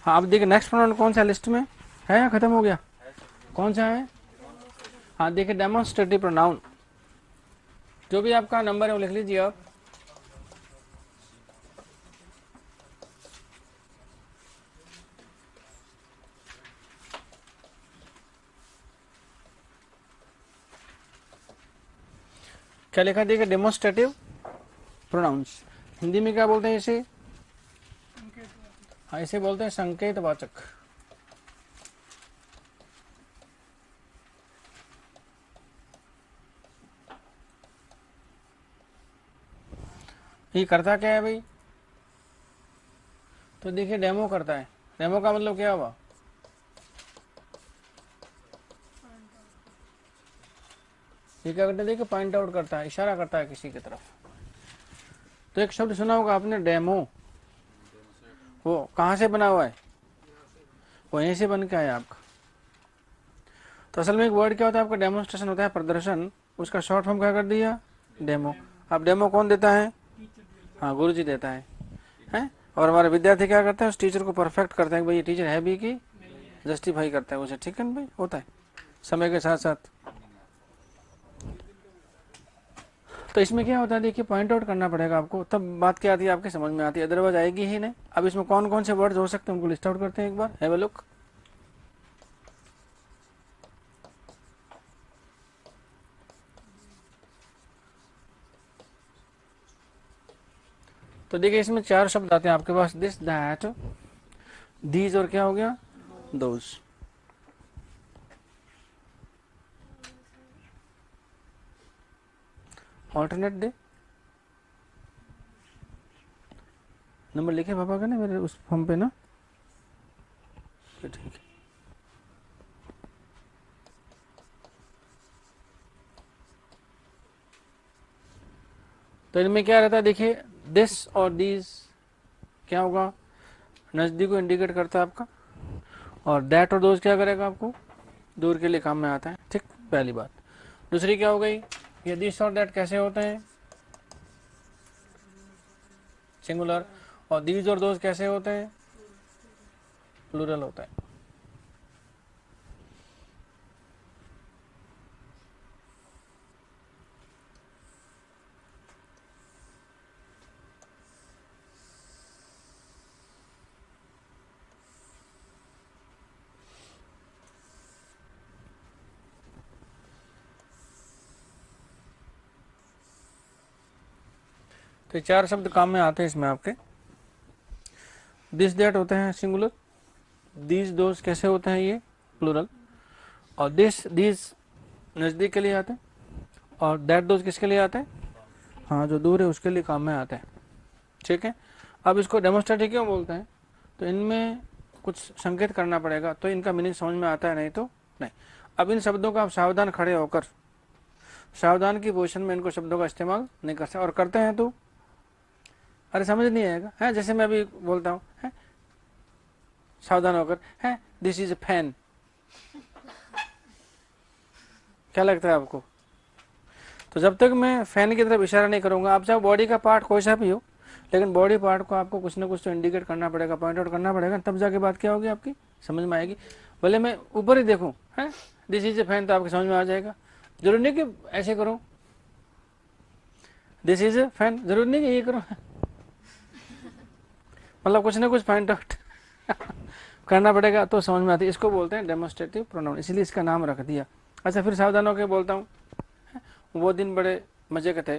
हाँ अब देखिए नेक्स्ट प्रोनाउन कौन सा लिस्ट में है या खत्म हो गया? कौन सा है? हाँ देखिए डेमोन्स्ट्रेटिव प्रोनाउन, जो भी आपका नंबर है वो लिख लीजिए आप। क्या लिखा देखिए डेमोन्स्ट्रेटिव प्रोनाउंस, हिंदी में क्या बोलते हैं इसे? हाँ इसे बोलते हैं संकेतवाचक। ये करता क्या है भाई? तो देखिए डेमो करता है, डेमो का मतलब क्या हुआ? ये क्या करता है देखिए, पॉइंट आउट करता है, इशारा करता है किसी की तरफ। तो एक शब्द सुना होगा आपने डेमो, वो कहाँ से बना हुआ है? वो यहीं से बन के आया आपका। तो असल में एक वर्ड क्या होता है आपका? डेमोन्स्ट्रेशन होता है, प्रदर्शन, उसका शॉर्ट फॉर्म क्या कर दिया? डेमो। अब डेमो कौन देता है? हाँ गुरु जी देता है? और हमारे विद्यार्थी क्या करते हैं? उस टीचर को परफेक्ट करते हैं कि भाई ये टीचर है भी कि जस्टिफाई करता है उसे, ठीक है ना भाई? होता है समय के साथ साथ। तो इसमें क्या होता है देखिए, पॉइंट आउट करना पड़ेगा आपको, तब बात क्या आती है आपके समझ में आती है, अदरवाइज आएगी ही नहीं। अब इसमें कौन कौन से वर्ड्स हो सकते हैं उनको लिस्ट आउट करते हैं एक बार, हैव अ लुक। तो देखिए इसमें 4 शब्द आते हैं आपके पास, दिस, दैट, दीज और क्या हो गया? दोज। ऑल्टरनेट डे, नंबर लिखे पापा का ना मेरे उस फॉर्म पे ना, ठीक है। तो इनमें क्या रहता है देखिए, दिस और दीज क्या होगा? नजदीक को इंडिकेट करता है आपका, और दैट और दोज क्या करेगा आपको? दूर के लिए काम में आता है, ठीक, पहली बात। दूसरी क्या हो गई? ये दिस और दैट कैसे होते हैं? सिंगुलर। और दीज और दोज कैसे होते हैं? प्लूरल होता है। तो 4 शब्द काम में आते हैं इसमें आपके। दिस दैट होते हैं सिंगुलर, दीज दोज कैसे होते हैं? ये प्लूरल। और दिस दीज नजदीक के लिए आते हैं, और दैट दोज किसके लिए आते हैं? हाँ जो दूर है उसके लिए काम में आते हैं, ठीक है। अब इसको डेमोन्स्ट्रेटिव क्यों बोलते हैं? तो इनमें कुछ संकेत करना पड़ेगा, तो इनका मीनिंग समझ में आता है, नहीं तो नहीं। अब इन शब्दों का आप सावधान खड़े होकर, सावधान की पोजीशन में इनको शब्दों का इस्तेमाल नहीं कर सकते, और करते हैं तो अरे समझ नहीं आएगा है। जैसे मैं अभी बोलता हूँ है, सावधान होकर है, दिस इज ए फैन, क्या लगता है आपको? तो जब तक मैं फैन की तरफ इशारा नहीं करूंगा, आप चाहे बॉडी का पार्ट कोई सा भी हो, लेकिन बॉडी पार्ट को आपको कुछ ना कुछ तो इंडिकेट करना पड़ेगा, पॉइंट आउट करना पड़ेगा, तब जाके बात क्या होगी आपकी समझ में आएगी। भले मैं ऊपर ही देखूं है, दिस इज ए फैन, तो आपकी समझ में आ जाएगा। जरूरी नहीं कि ऐसे करो, दिस इज ए फैन, जरूरी नहीं कि ये करो, मतलब कुछ ना कुछ पॉइंट आउट करना पड़ेगा तो समझ में आती है। इसको बोलते हैं डेमोन्स्ट्रेटिव प्रोनाउन, इसलिए इसका नाम रख दिया। अच्छा फिर सावधान होकर बोलता हूँ, वो दिन बड़े मजे के थे,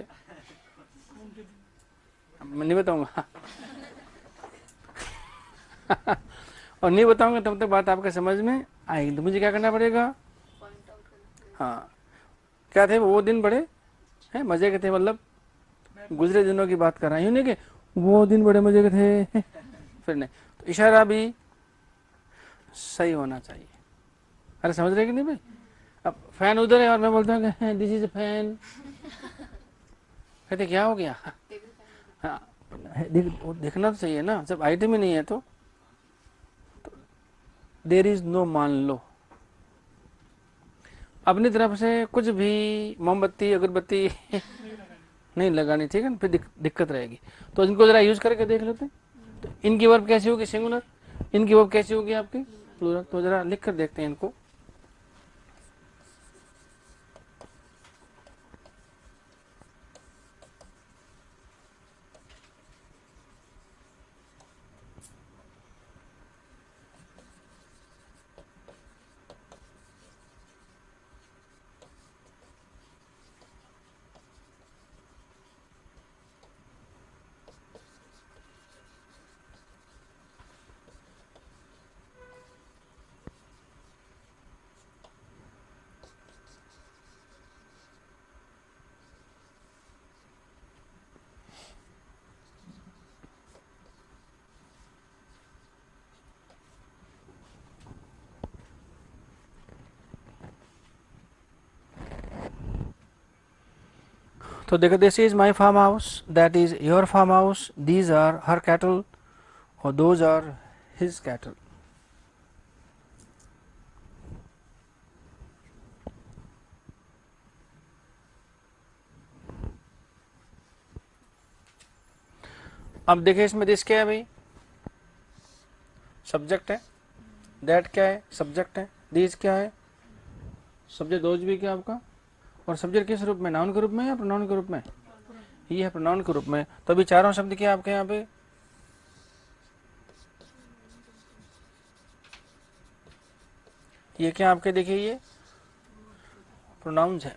मैं नहीं बताऊंगा और नहीं बताऊंगा तब तक बात आपके समझ में आएगी। तो मुझे क्या करना पड़ेगा? हाँ क्या थे वो दिन बड़े हैं मजे के थे, मतलब गुजरे दिनों की बात कर रहा हूँ, नहीं कि वो दिन बड़े मजे के थे फिर नहीं। तो इशारा भी सही होना चाहिए। अरे समझ रहे कि नहीं भाई? अब फैन उधर है और मैं बोलता हूँ दिस इज अ फैन, कहते क्या हो गया? हाँ देखना तो चाहिए ना, जब आइटम ही नहीं है तो देर इज नो, मान लो अपनी तरफ से कुछ भी मोमबत्ती अगरबत्ती नहीं लगानी, ठीक है ना, फिर दिक्कत रहेगी। तो इनको जरा यूज करके देख लेते हैं। तो इनकी वर्ब कैसी होगी? सिंगुलर। इनकी वर्ब कैसी होगी आपकी? प्लूरल। तो जरा लिख कर देखते हैं इनको। तो देखो, this is my farm house, that is your farm house, these are her cattle और दोज आर हिज कैटल। अब देखिए इसमें दिस क्या है भाई? सब्जेक्ट है। दैट क्या है? सब्जेक्ट है। दीज क्या है? सब्जेक्ट। दोज भी क्या आपका? और सब्जेक्ट किस रूप में? नाउन के रूप में या प्रोनाउन के रूप में? ये है प्रोनाउन के रूप में। तो अभी चारों शब्द क्या आपके यहाँ पे? ये क्या आपके? देखिए ये प्रोनाउंस है।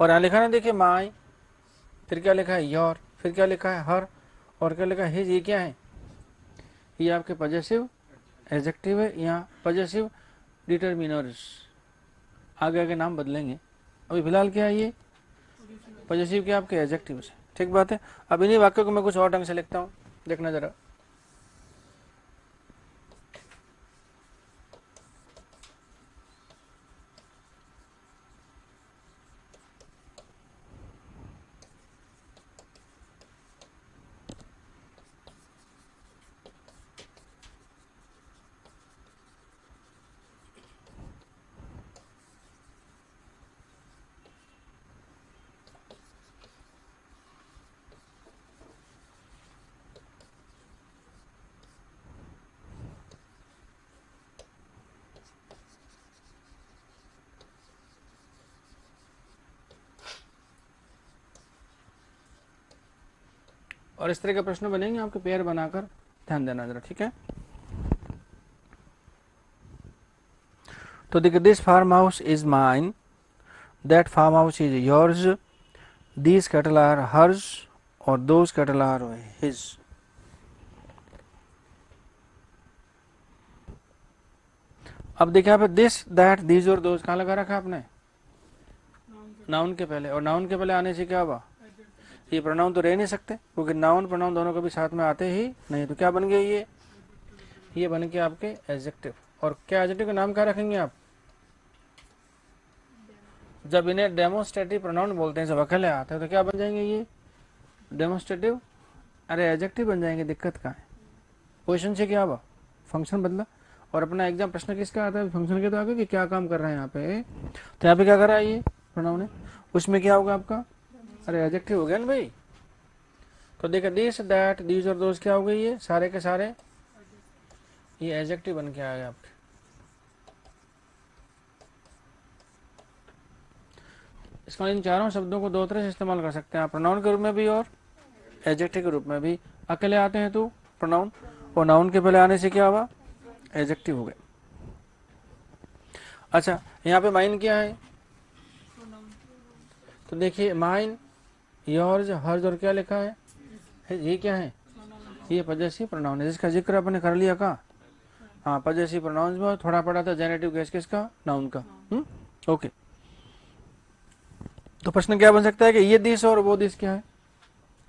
और यहाँ लिखा ना, देखिए माई, फिर क्या लिखा है? योर, फिर क्या लिखा है? हर, और क्या लिखा है? हिज। ये क्या है? ये आपके पॉजेसिव एडजेक्टिव है, यहाँ पॉजेसिव डिटरमिनर्स। आगे आगे नाम बदलेंगे, अभी फिलहाल क्या है? ये पॉजेसिव के आपके एडजेक्टिव है। ठीक बात है। अब इन्हीं वाक्यों को मैं कुछ और ढंग से लिखता हूँ, देखना जरा। और इस तरह के प्रश्न बनेंगे आपके पेयर बनाकर, ध्यान देना जरा, ठीक है। तो देखिए, this farm house is mine, that farm house is yours, these cattle are hers और दोज कैटल आर हिज। अब देखिए यहाँ पे दिस, दैट, दीज और दोज कहाँ लगा रखा आपने? नाउन के पहले। और नाउन के पहले आने से क्या हुआ? ये प्रोनाउन तो रह नहीं सकते, क्योंकि नाउन प्रोनाउन दोनों कभी साथ में आते ही नहीं। तो क्या बन गए ये बन के आपके एडजेक्टिव। और क्या एडजेक्टिव का नाम क्या रखेंगे आप? जब इन्हें डेमोन्स्ट्रेटिव प्रोनाउन बोलते हैं, जब अकेले आते हैं तो क्या बन जाएंगे? ये डेमोन्स्ट्रेटिव, अरे एडजेक्टिव बन जाएंगे। दिक्कत कहाँ है? पोजिशन से क्या हुआ? फंक्शन बदला। और अपना एग्जाम प्रश्न किसका आता है? फंक्शन के तो आगे कि क्या काम कर रहा है यहाँ पे। तो यहाँ पे क्या कर रहा है ये प्रोनाउन है, उसमें क्या होगा आपका? अरे एडजेक्टिव हो गया ना भाई। तो देखिए, दिस, दैट, दीज और दोज क्या हो गई? ये सारे के सारे ये एडजेक्टिव बन के आ गए आपके। इसका इन चारों शब्दों को दो तरह से इस्तेमाल कर सकते हैं आप, प्रोनाउन के रूप में भी और एडजेक्टिव के रूप में भी। अकेले आते हैं तो प्रोनाउन, और नाउन के पहले आने से क्या हुआ? एडजेक्टिव हो गए। अच्छा, यहाँ पे माइन क्या है? तो देखिए, माइन, योर्स, हर्ज और क्या लिखा है? ये क्या है? ये पॉजेसिव प्रोनाउन है, जिसका जिक्र अपने कर लिया का। हाँ, पॉजेसिव प्रोनाउंस में थोड़ा पड़ा था जेनेटिव केस किसका? नाउन का। ओके। तो प्रश्न क्या बन सकता है कि ये दिस और वो दिस क्या है?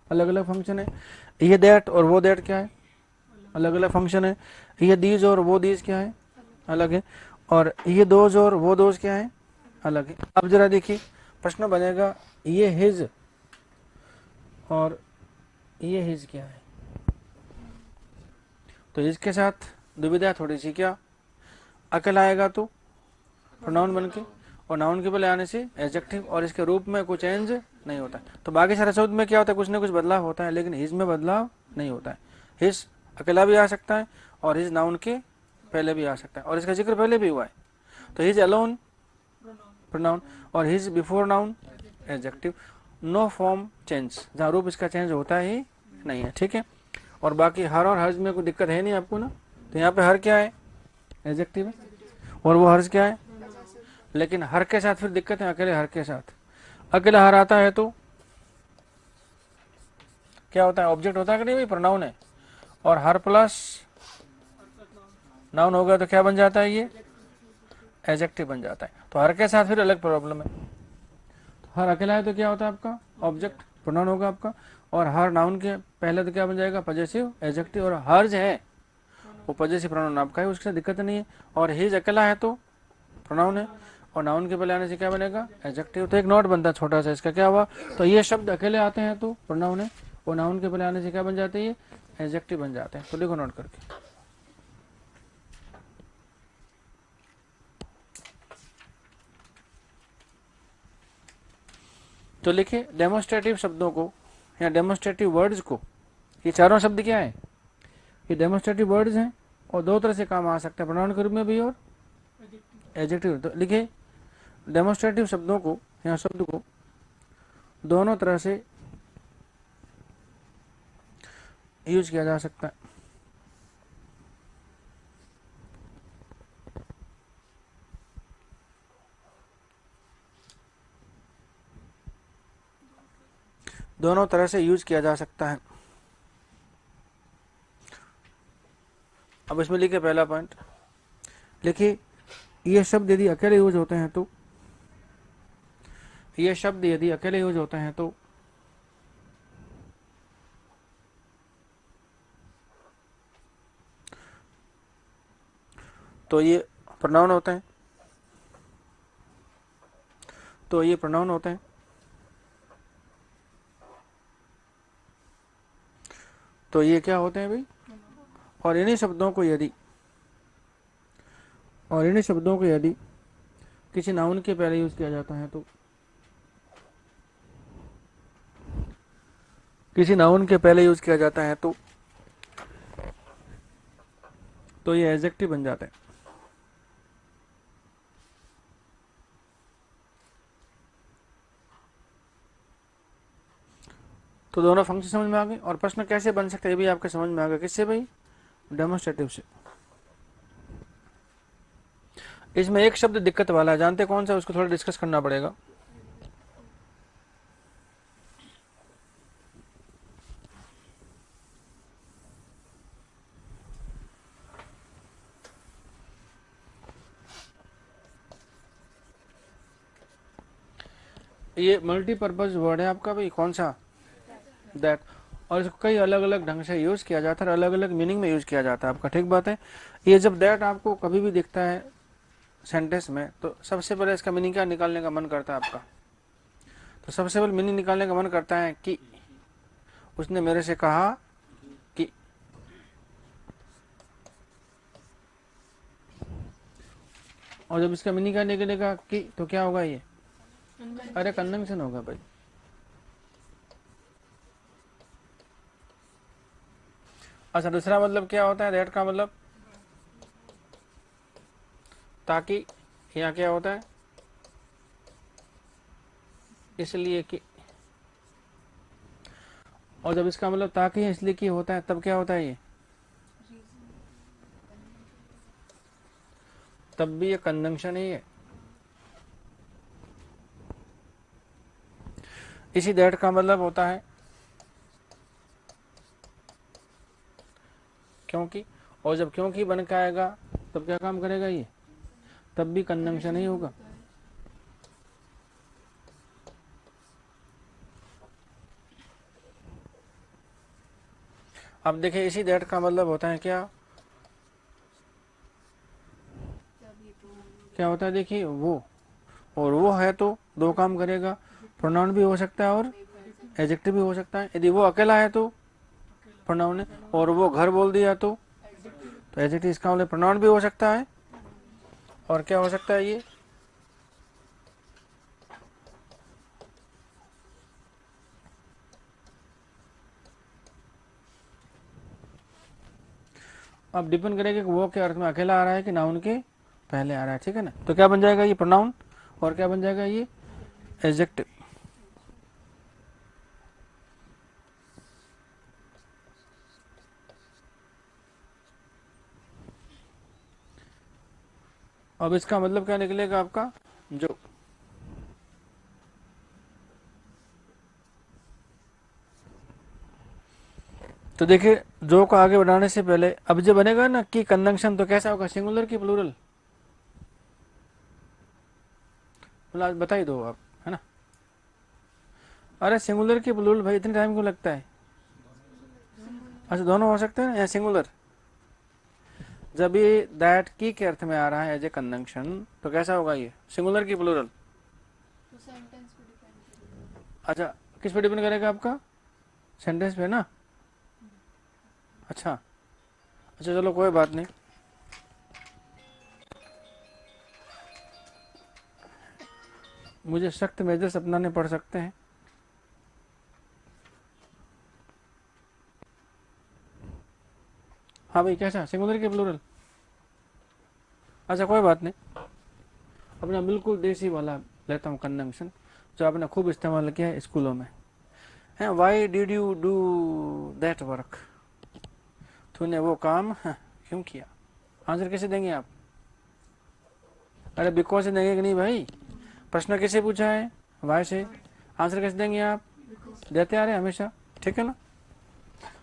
अलग अलग फंक्शन है। ये दैट और वो दैट क्या है? अलग अलग फंक्शन है। ये दीज और वो दीज क्या है? अलग है। और ये दोज और वो दोज क्या है? अलग है। अब जरा देखिए, प्रश्न बनेगा ये हिज और ये हिज क्या है? तो इसके साथ दुविधा थोड़ी सी, क्या अकल आएगा तो प्रोनाउन बन के, और नाउन के पहले आने से एडजेक्टिव, और इसके रूप में कुछ चेंज नहीं होता है। तो बाकी सारे शब्द में क्या होता है, कुछ ना कुछ बदलाव होता है, लेकिन हिज में बदलाव नहीं होता है। हिज अकेला भी आ सकता है और हिज नाउन के पहले भी आ सकता है, और इसका जिक्र पहले भी हुआ है। तो हिज अलोन प्रोनाउन और his before noun adjective, no form change, जहाँ रूप इसका चेंज होता ही नहीं है, ठीक है। और बाकी हर और हर्ज में कोई दिक्कत है नहीं आपको ना। तो यहाँ पे हर क्या है, एडजेक्टिव है, और वो हर्ज क्या है, लेकिन हर के साथ फिर दिक्कत है, अकेले हर के साथ। अकेला हर आता है तो क्या होता है, ऑब्जेक्ट होता है कि नहीं भाई, प्रोनाउन है, और हर प्लस नाउन हो गया तो क्या बन जाता है, ये एडजेक्टिव बन जाता है। तो हर के साथ फिर अलग प्रॉब्लम है। तो हर अकेला है तो क्या होता है आपका, ऑब्जेक्ट प्रोनाउन होगा आपका, और हर नाउन के पहले तो क्या बन जाएगा, पजेसिव एडजेक्टिव, और हर्ज है वो पजेसिव प्रोनाउन आपका है, उसके साथ दिक्कत नहीं है। और हिज अकेला है तो प्रोनाउन है, और नाउन के पहले आने से क्या बनेगा, एडजेक्टिव। तो एक नोट बनता है छोटा सा, इसका क्या हुआ, तो ये शब्द अकेले आते हैं तो प्रोनाउन है, और नाउन के पहले आने से क्या बन जाते हैं, ये एडजेक्टिव बन जाते हैं। तो लिखो नोट करके। तो लिखे डेमोस्ट्रेटिव शब्दों को या डेमोस्ट्रेटिव वर्ड्स को, ये चारों शब्द क्या है, ये डेमोस्ट्रेटिव वर्ड्स हैं, और दो तरह से काम आ सकते हैं, प्रोनाउन के रूप में भी और एडजेक्टिव। तो लिखे डेमोस्ट्रेटिव शब्दों को या शब्द को दोनों तरह से यूज किया जा सकता है। दोनों तरह से यूज किया जा सकता है। अब इसमें लिखे पहला पॉइंट, लिखिए ये शब्द यदि अकेले यूज होते हैं तो, ये शब्द यदि अकेले यूज होते हैं तो ये प्रोनाउन होते हैं, तो ये प्रोनाउन होते हैं। तो ये क्या होते हैं भाई, और इन्हीं शब्दों को यदि किसी नाउन के पहले यूज किया जाता है तो, किसी नाउन के पहले यूज किया जाता है तो ये एडजेक्टिव बन जाता है। तो दोनों फंक्शन समझ में आ गए, और प्रश्न कैसे बन सकते हैं ये भी आपके समझ में आ गया। किससे भाई, डेमोस्ट्रेटिव से। इसमें एक शब्द दिक्कत वाला है, जानते कौन सा, उसको थोड़ा डिस्कस करना पड़ेगा। ये मल्टीपर्पज वर्ड है आपका भाई, कौन सा, दैट, और इसको कई अलग अलग ढंग से यूज किया जाता है, अलग अलग मीनिंग में यूज किया जाता है आपका, ठीक बात है। ये जब दैट आपको कभी भी दिखता है सेंटेंस में, तो सबसे पहले इसका मीनिंग क्या निकालने का मन करता है आपका, तो सबसे पहले मीनिंग निकालने का मन करता है कि उसने मेरे से कहा कि, और जब इसका मीनिंग क्या निकलेगा कि, तो क्या होगा ये, अरे कन्वेंशन होगा भाई। अच्छा, दूसरा मतलब क्या होता है दैट का मतलब, ताकि, यहाँ क्या होता है, इसलिए कि, और जब इसका मतलब ताकि है इसलिए कि होता है, तब क्या होता है ये, तब भी ये कंजंक्शन ही है। इसी दैट का मतलब होता है क्योंकि, और जब क्योंकि बन के आएगा तब क्या काम करेगा ये, तब भी कंजंक्शन ही होगा। अब देखिए इसी दैट का मतलब होता है क्या, क्या होता है, देखिए वो, और वो है तो दो काम करेगा, प्रोनाउन भी हो सकता है और एडजेक्टिव भी हो सकता है। यदि वो अकेला है तो प्रोनाउन है, और वो घर बोल दिया तो एडजेक्टिव। इसका मतलब प्रोनाउन भी हो सकता है और क्या हो सकता है, ये अब डिपेंड करेगा कि वो के अर्थ में अकेला आ रहा है कि नाउन के पहले आ रहा है, ठीक है ना। तो क्या बन जाएगा ये प्रोनाउन, और क्या बन जाएगा ये एडजेक्टिव। अब इसका मतलब क्या निकलेगा आपका, जो तो देखिए जो को आगे बढ़ाने से पहले अब जो बनेगा ना कि कंजंक्शन, तो कैसा होगा, सिंगुलर की प्लूरल, आज बता ही दो आप, है ना। अरे सिंगुलर की प्लूरल भाई इतने टाइम क्यों लगता है। अच्छा दोनों हो सकते हैं या सिंगुलर। जब ये दैट की के अर्थ में आ रहा है एज ए कंजंक्शन तो कैसा होगा ये सिंगुलर की प्लूरल। तो सेंटेंस पे डिपेंड करेगा। अच्छा किस पे डिपेंड करेगा आपका, सेंटेंस पे ना। अच्छा अच्छा चलो कोई बात नहीं, मुझे सख्त मेजर्स अपनाने पड़ सकते हैं। हाँ भाई कैसा सिंगुलर की प्लूरल। अच्छा कोई बात नहीं, अपना बिल्कुल देसी वाला लेता हूँ कंजंक्शन जो आपने खूब इस्तेमाल किया है स्कूलों में, है why did you do that work, तूने वो काम क्यों किया। आंसर कैसे देंगे आप, अरे बिकॉज से देंगे कि नहीं भाई, प्रश्न कैसे पूछा है वाई से, आंसर कैसे देंगे आप, देते आ रहे हमेशा, ठीक है ना।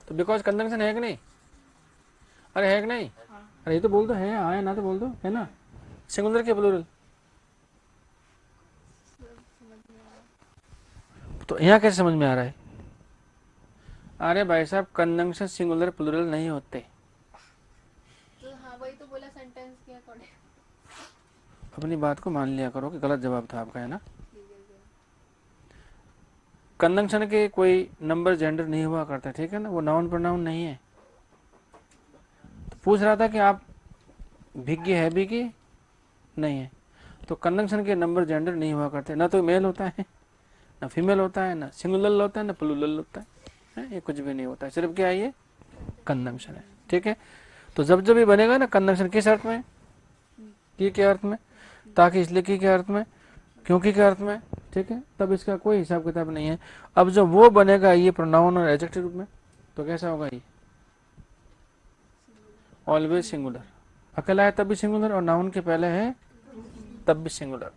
तो बिकॉज कंजंक्शन है कि नहीं, अरे है कि नहीं, अरे ये तो बोल दो है, आया ना तो बोल दो है ना, सिंगुलर के प्लूरल। तो यहाँ कैसे समझ में आ रहा है, अरे भाई साहब कंजंक्शन सिंगुलर प्लूरल नहीं होते। तो हाँ वही तो बोला सेंटेंस के अकॉर्डिंग। अपनी बात को मान लिया करो कि गलत जवाब था आपका, है ना। ठीक है सर। कंजंक्शन के कोई नंबर जेंडर नहीं हुआ करता, ठीक है ना, वो नाउन प्रोनाउन नहीं है। तो पूछ रहा था कि आप भिज्ञ है भी कि नहीं है, तो कंजंक्शन के नंबर जेंडर नहीं हुआ करते, ना तो मेल होता है ना फीमेल होता है, ना सिंगुलर होता है ना प्लूरल होता है, ये कुछ भी नहीं होता है, सिर्फ क्या है ये कंजंक्शन है, ठीक है। तो जब जब भी बनेगा ना कंजंक्शन किस अर्थ में, की के अर्थ में, ताकि इसलिए की के अर्थ में, क्योंकि के अर्थ में, ठीक है, तब इसका कोई हिसाब किताब नहीं है। अब जब वो बनेगा ये प्रोनाउन और एडजेक्टिव रूप में तो कैसा होगा ये ऑलवेज सिंगुलर, अकेला है तब भी सिंगुलर और नाउन के पहले है तब भी सिंगुलर,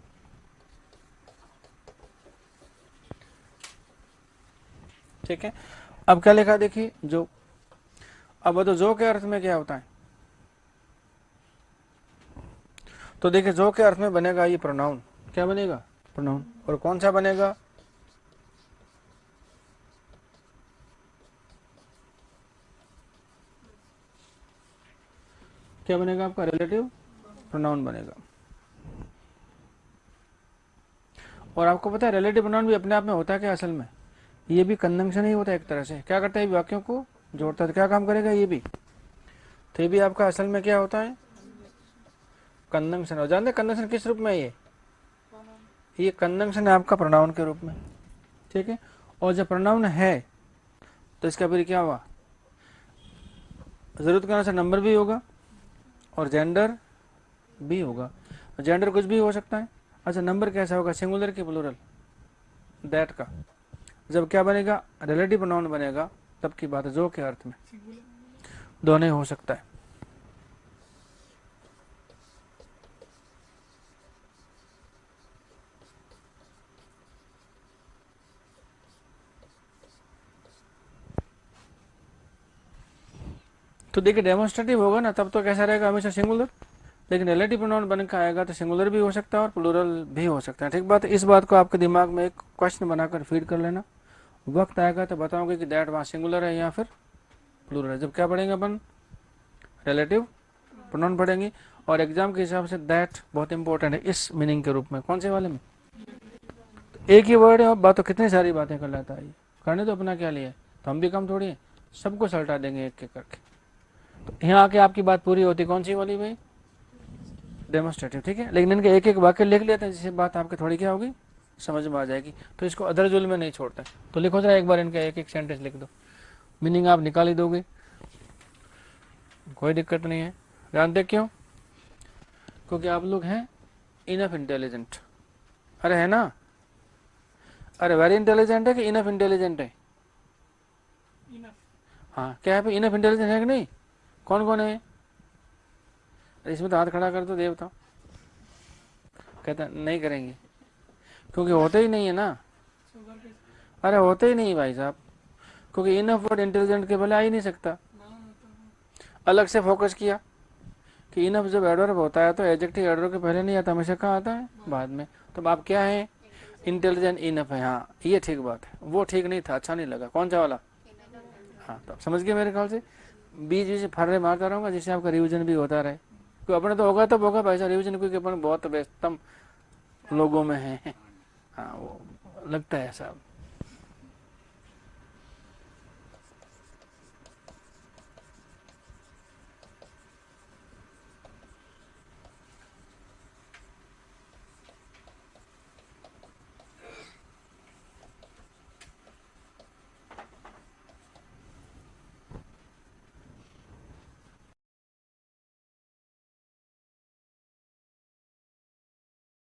ठीक है। अब क्या लिखा देखिए जो, अब तो जो के अर्थ में क्या होता है, तो देखिए जो के अर्थ में बनेगा ये प्रोनाउन, क्या बनेगा प्रोनाउन, और कौन सा बनेगा, क्या बनेगा आपका रिलेटिव प्रोनाउन बनेगा। और आपको पता है रिलेटिव प्रोनाउन भी अपने आप में होता है क्या, असल में ये भी कंजंक्शन ही होता है एक तरह से, क्या करता है वाक्यों को जोड़ता है, तो क्या काम करेगा ये भी, तो ये भी आपका असल में क्या होता है कंजंक्शन। और जानते कंजंक्शन किस रूप में है ये कंजंक्शन है आपका प्रोनाउन के रूप में, ठीक है। और जब प्रोनाउन है तो इसका फिर क्या हुआ, जरूरत के अनुसार नंबर भी होगा और जेंडर भी होगा, जेंडर कुछ भी हो सकता है। अच्छा नंबर कैसा होगा, सिंगुलर की प्लूरल, दैट का, जब क्या बनेगा रिलेटिव प्रोनाउन बनेगा तब की बात है, जो के अर्थ में दोनों हो सकता है। तो देखिए डेमोन्स्ट्रेटिव होगा ना तब तो कैसा रहेगा हमेशा सिंगुलर, लेकिन रिलेटिव प्रोनाउन बन के आएगा तो सिंगुलर भी हो सकता है और प्लूरल भी हो सकता है, ठीक बात है। इस बात को आपके दिमाग में एक क्वेश्चन बनाकर फीड कर लेना, वक्त आएगा तो बताओगे कि दैट वहाँ सिंगुलर है या फिर प्लूरल है। जब क्या पढ़ेंगे अपन रिलेटिव प्रोनाउन पढ़ेंगे, और एग्जाम के हिसाब से दैट बहुत इंपॉर्टेंट है इस मीनिंग के रूप में, कौन से वाले में, तो एक ही वर्ड है और बात तो कितनी सारी बातें कर लेता है, करने तो अपना क्या लिया, तो हम भी कम थोड़ी है, सबको सल्टा देंगे एक एक करके। तो यहाँ आके आपकी बात पूरी होती कौन सी वाली भाई डेमोन्स्ट्रेटिव, ठीक है। लेकिन इनके एक एक वाक्य लिख लेते हैं जिससे बात आपकी थोड़ी क्या होगी समझ में आ जाएगी, तो इसको अदरजुल में नहीं छोड़ते। तो लिखो जरा एक बार इनका एक एक सेंटेंस लिख दो, मीनिंग आप निकाल ही दोगे। कोई दिक्कत नहीं है। जानते क्यों? क्योंकि आप लोग हैं इनफ इंटेलिजेंट। अरे है ना? अरे वेरी इंटेलिजेंट है कि इनफ इंटेलिजेंट है? हाँ, क्या है भाई, इनफ इंटेलिजेंट है कि नहीं? कौन कौन है? इसमें तो हाथ खड़ा कर दो देवता। कहता नहीं करेंगे, क्योंकि होते ही नहीं है ना। अरे होते ही नहीं भाई साहब, क्योंकि इनफ वर्ड इंटेलिजेंट के पहले आ ही नहीं सकता। अलग से फोकस किया कि इनफ जब एडवर्ब होता है तो एडजेक्टिव एडवर्ब के पहले नहीं आता, हमेशा कहाँ आता है? बाद में। तो आप क्या है? इंटेलिजेंट इनफ है। हाँ, ये ठीक बात है। वो ठीक नहीं था, अच्छा नहीं लगा। कौन सा वाला? हाँ, तो समझ गए मेरे ख्याल से। बीच बीच फर्रे मारता रहूंगा जिससे आपका रिविजन भी होता रहे। क्यों अपने तो होगा, तब होगा भाई साहब रिविजन, क्योंकि अपन बहुत व्यस्तम लोगों में है। हाँ, वो लगता है साहब।